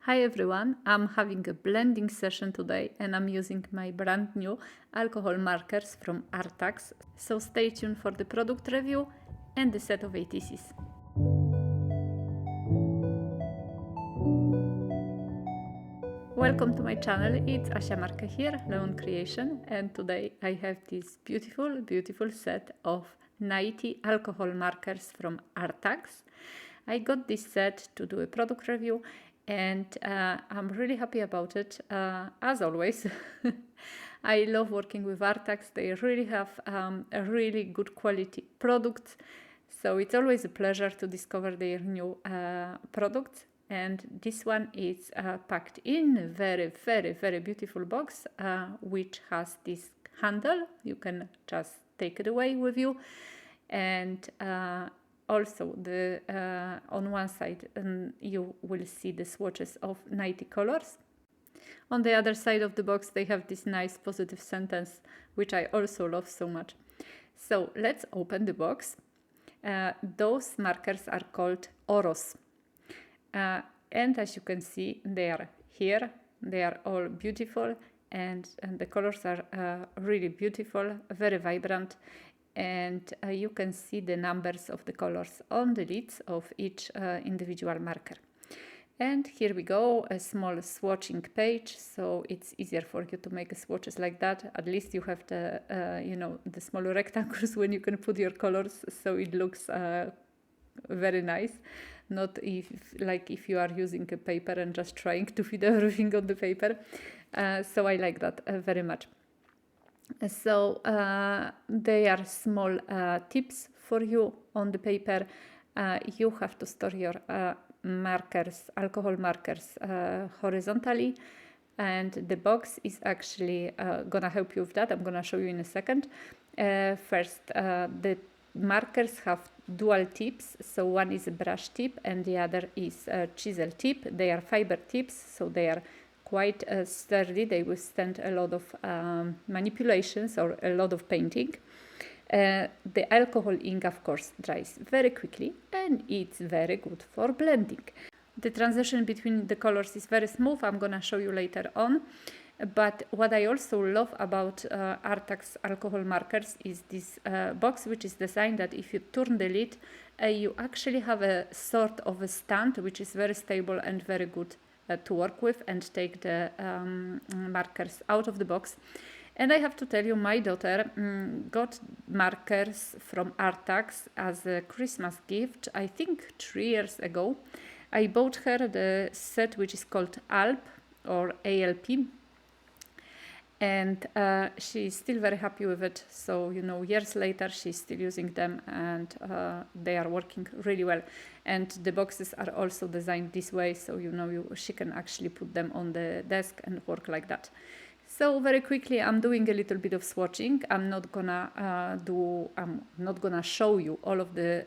Hi everyone, I'm having a blending session today and I'm using my brand new alcohol markers from ARTAX, so stay tuned for the product review and the set of ATCs. Welcome to my channel, it's Asia Marquet here, Leon Creation, and today I have this beautiful set of 90 alcohol markers from ARTAX. I got this set to do a product review and I'm really happy about it, as always. I love working with ARTAX. They really have a really good quality product, so it's always a pleasure to discover their new products. And this one is packed in a very beautiful box, which has this handle. You can just take it away with you, and also on one side you will see the swatches of 90 colors. On the other side of the box they have this nice positive sentence, which I also love so much. So let's open the box. Those markers are called Oros. And as you can see, they are here. They are all beautiful, and the colors are really beautiful, very vibrant. And you can see the numbers of the colors on the lids of each individual marker. And here we go, a small swatching page, so it's easier for you to make swatches like that. At least you have the the smaller rectangles when you can put your colors, so it looks very nice. Not if you are using a paper and just trying to fit everything on the paper. So I like that very much. So they are small tips for you on the paper. You have to store your markers, alcohol markers, horizontally, and the box is actually gonna help you with that. I'm gonna show you in a second. First, the markers have dual tips, so one is a brush tip and the other is a chisel tip. They are fiber tips, so they are quite sturdy. They withstand a lot of manipulations or a lot of painting. The alcohol ink, of course, dries very quickly and it's very good for blending. The transition between the colors is very smooth. I'm gonna show you later on. But what I also love about ARTAX alcohol markers is this box, which is designed that if you turn the lid, you actually have a sort of a stand, which is very stable and very good to work with and take the markers out of the box. And I have to tell you, my daughter got markers from ARTAX as a Christmas gift, I think 3 years ago. I bought her the set which is called ALP or ALP. And she's still very happy with it. So, years later, she's still using them and they are working really well. And the boxes are also designed this way, so she can actually put them on the desk and work like that. So very quickly, I'm doing a little bit of swatching. I'm not gonna show you all of the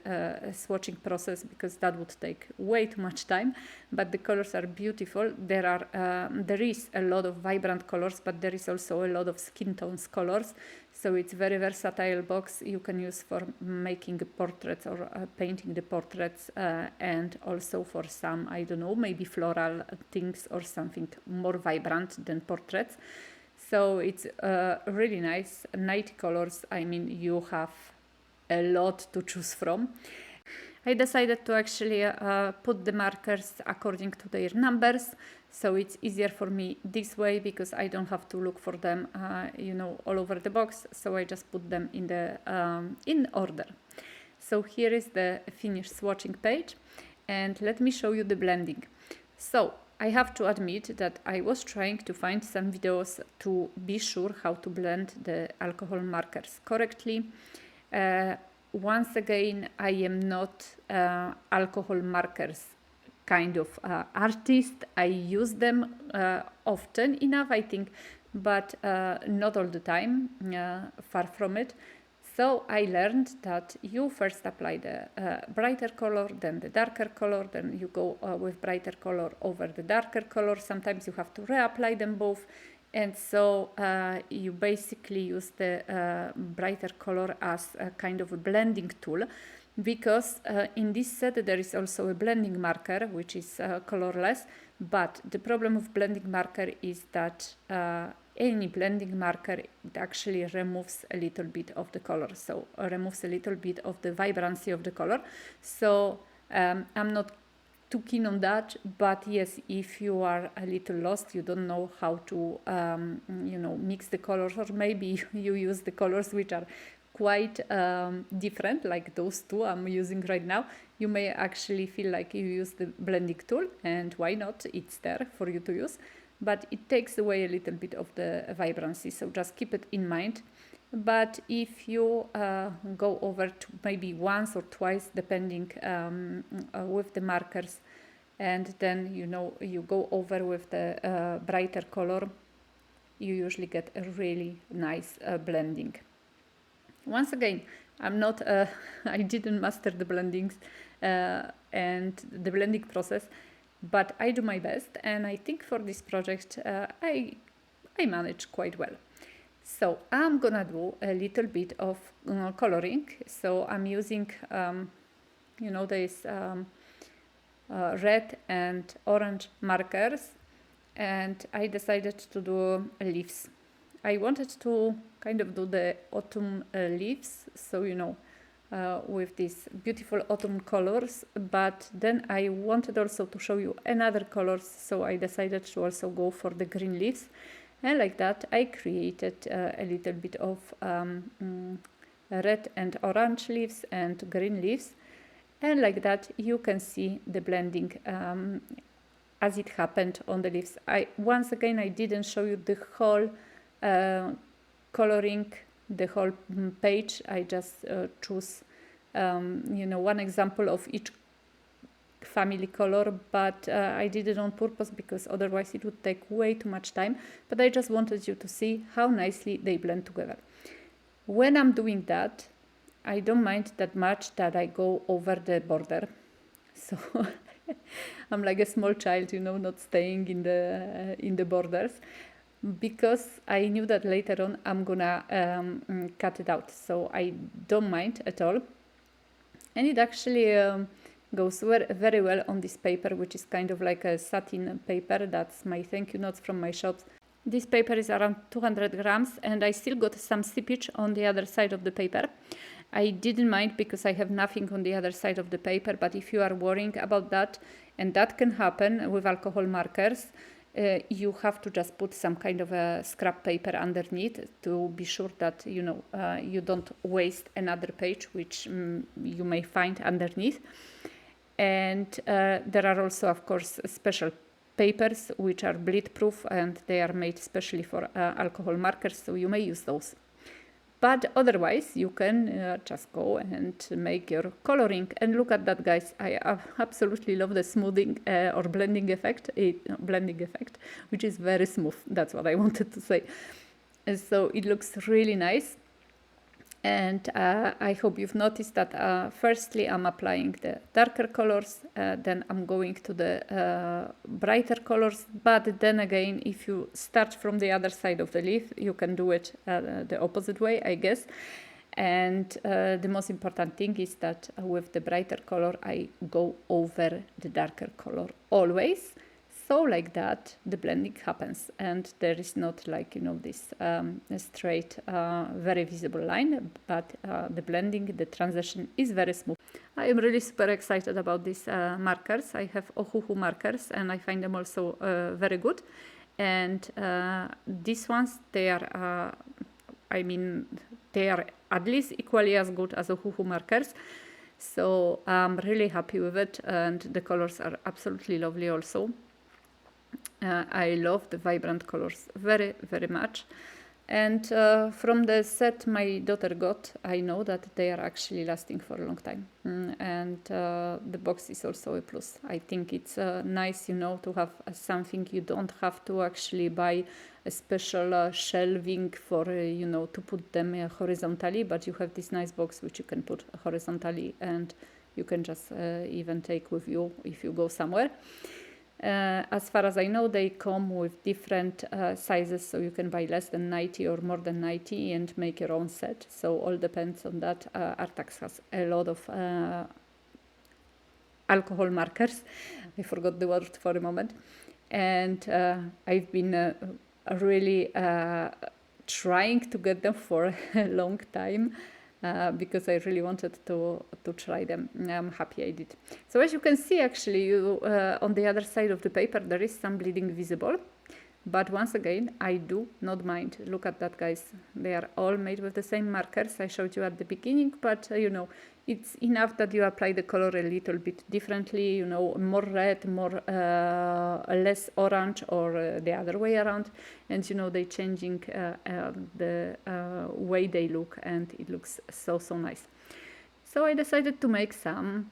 swatching process because that would take way too much time. But the colors are beautiful. There is a lot of vibrant colors, but there is also a lot of skin tones colors. So it's very versatile box you can use for making portraits or painting the portraits, and also for some, I don't know, maybe floral things or something more vibrant than portraits. So it's really nice. 90 colors, I mean, you have a lot to choose from. I decided to actually put the markers according to their numbers, so it's easier for me this way because I don't have to look for them, all over the box. So I just put them in order. So here is the finished swatching page, and let me show you the blending. So I have to admit that I was trying to find some videos to be sure how to blend the alcohol markers correctly. Once again, I am not alcohol markers kind of artist. I use them often enough, I think, but not all the time, far from it. So I learned that you first apply the brighter color, then the darker color, then you go with brighter color over the darker color. Sometimes you have to reapply them both. And so you basically use the brighter color as a kind of a blending tool. because in this set there is also a blending marker which is colorless, but the problem with blending marker is that any blending marker, it actually removes a little bit of the color, so removes a little bit of the vibrancy of the color. So I'm not too keen on that, but yes, if you are a little lost, you don't know how to mix the colors, or maybe you use the colors which are quite different, like those two I'm using right now, you may actually feel like you use the blending tool, and why not, it's there for you to use, but it takes away a little bit of the vibrancy, so just keep it in mind. But if you go over to maybe once or twice, depending with the markers, and then you go over with the brighter color, you usually get a really nice blending. Once again, I'm not I didn't master the blendings and the blending process, but I do my best, and I think for this project I manage quite well. So I'm gonna do a little bit of coloring. So I'm using, these red and orange markers, and I decided to do leaves. I wanted to kind of do the autumn leaves, so with these beautiful autumn colors, but then I wanted also to show you another colors, so I decided to also go for the green leaves. And like that, I created a little bit of red and orange leaves and green leaves. And like that, you can see the blending as it happened on the leaves. Once again, I didn't show you the whole coloring, the whole page. I just choose, one example of each family color, but I did it on purpose because otherwise it would take way too much time, but I just wanted you to see how nicely they blend together. When I'm doing that, I don't mind that much that I go over the border, so I'm like a small child, not staying in the borders, because I knew that later on I'm gonna cut it out, so I don't mind at all. And it actually goes very well on this paper, which is kind of like a satin paper. That's my thank you notes from my shops. This paper is around 200 grams, and I still got some seepage on the other side of the paper. I didn't mind because I have nothing on the other side of the paper, but if you are worrying about that, and that can happen with alcohol markers, you have to just put some kind of a scrap paper underneath to be sure that you don't waste another page which you may find underneath. And there are also, of course, special papers which are bleed proof, and they are made specially for alcohol markers, so you may use those. But otherwise, you can just go and make your coloring. And look at that, guys. I absolutely love the smoothing or blending effect, which is very smooth. That's what I wanted to say. And so it looks really nice. And I hope you've noticed that firstly I'm applying the darker colors, then I'm going to the brighter colors, but then again, if you start from the other side of the leaf, you can do it the opposite way, I guess. And the most important thing is that with the brighter color, I go over the darker color always. So like that, the blending happens, and there is not like, this straight, very visible line, but the blending, the transition is very smooth. I am really super excited about these markers. I have Ohuhu markers, and I find them also very good. And these ones, they are at least equally as good as Ohuhu markers. So I'm really happy with it, and the colors are absolutely lovely also. I love the vibrant colors very, very much. And from the set my daughter got, I know that they are actually lasting for a long time. And the box is also a plus. I think it's nice, to have something you don't have to actually buy a special shelving for, to put them horizontally, but you have this nice box which you can put horizontally, and you can just even take with you if you go somewhere. As far as I know, they come with different sizes, so you can buy less than 90 or more than 90 and make your own set. So all depends on that. ARTAX has a lot of alcohol markers. I forgot the word for a moment. And I've been really trying to get them for a long time. Because I really wanted to try them. I'm happy I did. So as you can see, actually, on the other side of the paper, there is some bleeding visible. But once again, I do not mind. Look at that, guys. They are all made with the same markers I showed you at the beginning, but you know, it's enough that you apply the color a little bit differently, you know, more red, more less orange, or the other way around. And you know, they changing the way they look, and it looks so nice. So I decided to make some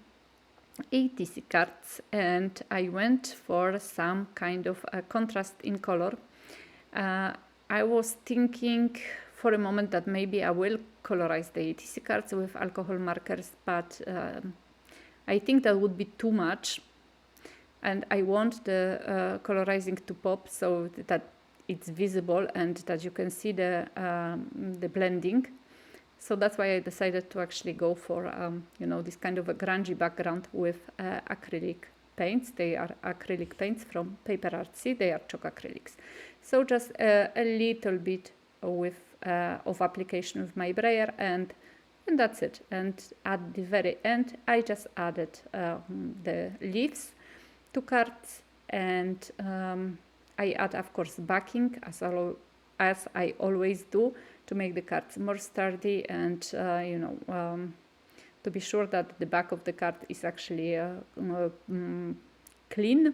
ATC cards, and I went for some kind of contrast in color. I was thinking for a moment that maybe I will colorize the ATC cards with alcohol markers, but I think that would be too much, and I want the colorizing to pop so that it's visible and that you can see the blending. So that's why I decided to actually go for, you know, this kind of a grungy background with acrylic paints. They are acrylic paints from PaperArtsy. They are chalk acrylics. So just a little bit with of application with my brayer, and that's it. And at the very end, I just added the leaves to cards, and I add, of course, backing as I always do, to make the cards more sturdy, and you know, to be sure that the back of the card is actually clean,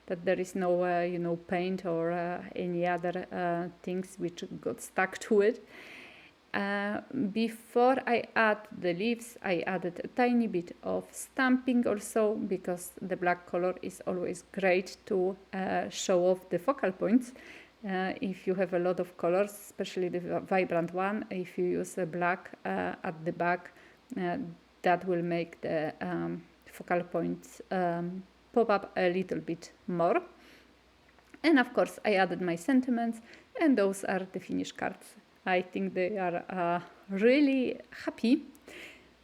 that there is no you know, paint or any other things which got stuck to it. Before I add the leaves, I added a tiny bit of stamping also, because the black color is always great to show off the focal points. If you have a lot of colors, especially the vibrant one, if you use a black at the back, that will make the focal points pop up a little bit more. And of course, I added my sentiments, and those are the finished cards. I think they are really happy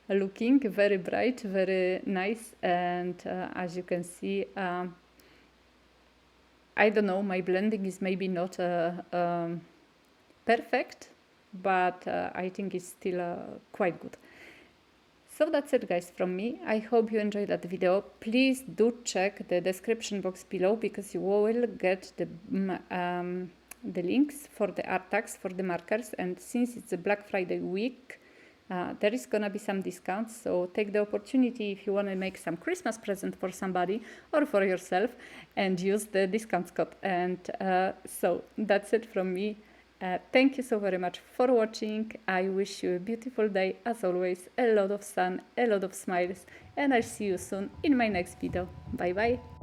looking, very bright, very nice, and as you can see, I don't know, my blending is maybe not perfect, but I think it's still quite good. So that's it, guys, from me. I hope you enjoyed that video. Please do check the description box below, because you will get the links for the ARTAX, for the markers, and since it's a Black Friday week, there is gonna be some discounts, so take the opportunity if you want to make some Christmas present for somebody or for yourself, and use the discount code. And so that's it from me. Thank you so very much for watching. I wish you a beautiful day, as always, a lot of sun, a lot of smiles, and I'll see you soon in my next video. Bye bye.